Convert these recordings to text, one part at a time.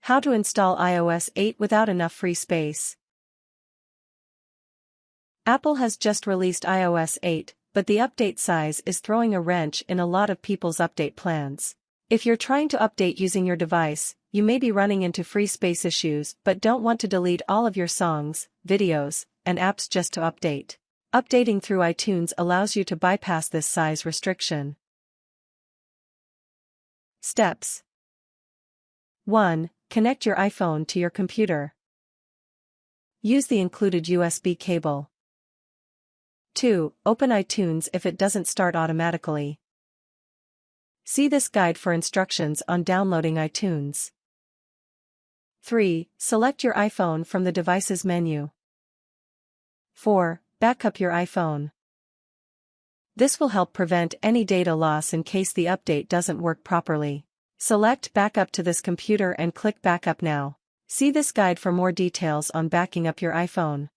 How to install iOS 8 without enough free space. Apple has just released iOS 8, but the update size is throwing a wrench in a lot of people's update plans. If you're trying to update using your device, you may be running into free space issues but don't want to delete all of your songs, videos, and apps just to update. Updating through iTunes allows you to bypass this size restriction. Steps. 1. Connect your iPhone to your computer. Use the included USB cable. 2. Open iTunes if it doesn't start automatically. See this guide for instructions on downloading iTunes. 3. Select your iPhone from the device's menu. 4. Backup your iPhone. This will help prevent any data loss in case the update doesn't work properly. Select Backup to this computer and click Backup now. See this guide for more details on backing up your iPhone.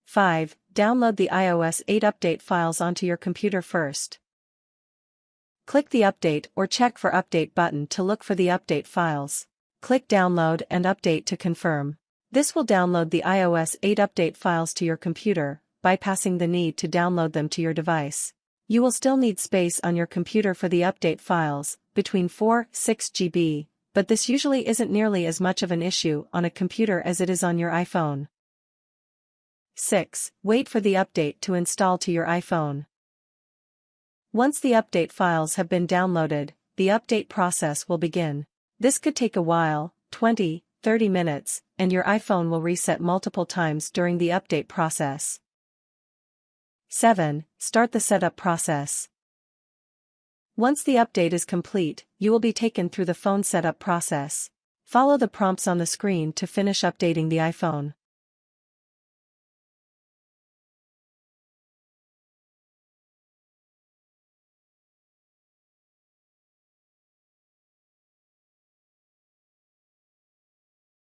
5. Download the iOS 8 update files onto your computer first. Click the Update or Check for Update button to look for the update files. Click Download and Update to confirm. This will download the iOS 8 update files to your computer, bypassing the need to download them to your device. You will still need space on your computer for the update files, between 4–6 GB, but this usually isn't nearly as much of an issue on a computer as it is on your iPhone. 6. Wait for the update to install to your iPhone. Once the update files have been downloaded, the update process will begin. This could take a while, 20–30 minutes, and your iPhone will reset multiple times during the update process. 7. Start the setup process. Once the update is complete, you will be taken through the phone setup process. Follow the prompts on the screen to finish updating the iPhone.